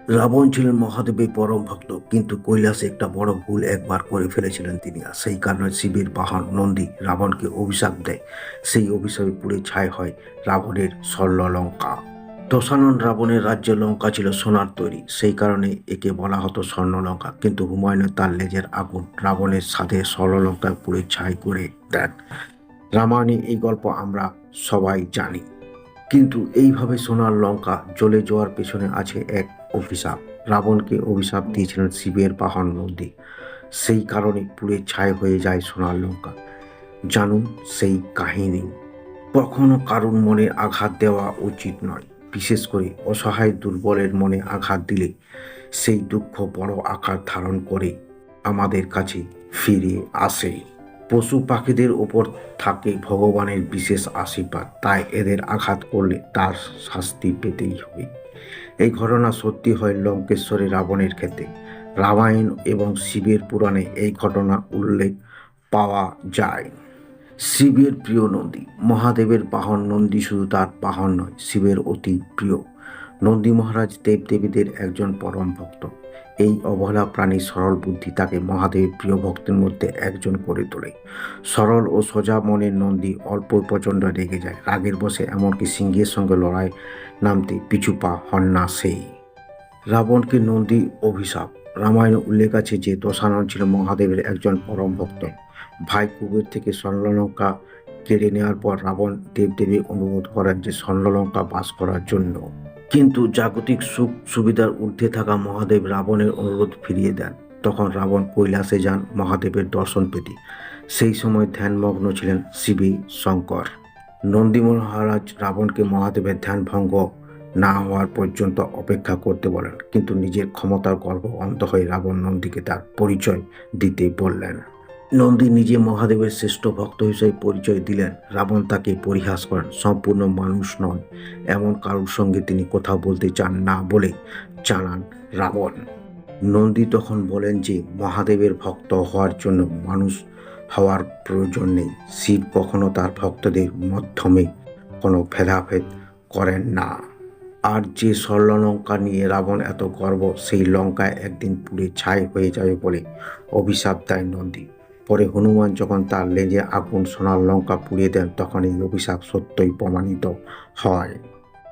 রাবণ ছিলেন মহাদেবের পরম ভক্ত, কিন্তু কৈলাসে একটা বড় ভুল একবার করে ফেলেছিলেন তিনি। আর সেই কারণে শিবের বাহন নন্দী রাবণকে অভিশাপ দেয়। সেই অভিশাপে পুড়ে ছাই হয় রাবণের স্বর্ণলঙ্কা। দশানন রাবণের রাজ্য লঙ্কা ছিল সোনার তৈরি, সেই কারণে একে বলা হতো স্বর্ণলঙ্কা। কিন্তু হুমায়ুন তার লেজের আগুন রাবণের সাথে স্বর্ণলঙ্কায় পুড়ে ছাই করে দেন। রামায়ণে এই গল্প আমরা সবাই জানি। কিন্তু এইভাবে সোনার লঙ্কা জ্বলে যাওয়ার পেছনে আছে এক অভিশাপ। রাবণকে অভিশাপ দিয়েছিলেন শিবের বাহন নন্দী। সেই কারণে পুড়ে ছাই হয়ে যায় সোনার লঙ্কা। জানুন সেই কাহিনী। কখনো কারুর মনে আঘাত দেওয়া উচিত নয়, বিশেষ করে অসহায় দুর্বলের মনে আঘাত দিলে সেই দুঃখ বড় আকার ধারণ করে আমাদের কাছে ফিরে আসে। পশু পাখিদের ওপর থাকে ভগবানের বিশেষ আশীর্বাদ, তাই এদের আঘাত করলে তার শাস্তি পেতেই হবে। এই ঘটনা সত্যি হয় লঙ্কেশ্বরে রাবণের ক্ষেত্রে। রামায়ণ এবং শিবের পুরাণে এই ঘটনা উল্লেখ পাওয়া যায়। শিবের প্রিয় নন্দী। মহাদেবের বাহন নন্দী শুধু তার বাহন নয়, শিবের অতি প্রিয়। নন্দী মহারাজ দেবদেবীদের একজন পরম ভক্ত। এই অবলা প্রাণী সরল বুদ্ধি তাকে মহাদেবের প্রিয় ভক্তের মধ্যে একজন করে তোলে। সরল ও সোজা মনের নন্দী অল্প প্রচণ্ড রেগে যায়, রাগের বশে এমনকি সিংহের সঙ্গে লড়াই নামতে পিছু পা হন না সেই। রাবণকে নন্দী অভিশাপ। রামায়ণে উল্লেখ আছে যে দশানন ছিল মহাদেবের একজন পরম ভক্ত। ভাই কুবের থেকে স্বর্ণলঙ্কা কেড়ে নেওয়ার পর রাবণ দেবদেবী অনুরোধ করেন যে স্বর্ণলঙ্কা বাস করার জন্য। কিন্তু জাগতিক সুখ সুবিধার ঊর্ধ্বে থাকা মহাদেব রাবণের অনুরোধ ফিরিয়ে দেন। তখন রাবণ কৈলাসে যান মহাদেবের দর্শন পেতে। সেই সময় ধ্যানমগ্ন ছিলেন শিবী শঙ্কর। নন্দী মহারাজ রাবণকে মহাদেবের ধ্যান ভঙ্গ না হওয়ার পর্যন্ত অপেক্ষা করতে বলেন, কিন্তু নিজের ক্ষমতার গর্ব অন্ধ হয়ে রাবণ নন্দীকে তার পরিচয় দিতে বললেন। নন্দী নিজে মহাদেবের শ্রেষ্ঠ ভক্ত হিসেবে পরিচয় দিলেন। রাবণ তাকে পরিহাস করেন, সম্পূর্ণ মানুষ নন, এমন কারোর সঙ্গে তিনি কথা বলতে চান না বলে জানান রাবণ। নন্দী তখন বলেন যে মহাদেবের ভক্ত হওয়ার জন্য মানুষ হওয়ার প্রয়োজন নেই। শিব কখনো তার ভক্তদের মাধ্যমে কোনো ভেদাভেদ করেন না। আর যে স্বর্ণলঙ্কা নিয়ে রাবণ এত গর্ব, সেই লঙ্কায় একদিন পুড়ে ছাই হয়ে যাবে বলে অভিশাপ দেয় নন্দী। পরে হনুমান যখন তার লেজে আগুন সোনার লঙ্কা পুড়িয়ে দেন, তখন এই অভিশাপ সত্যই প্রমাণিত হয়।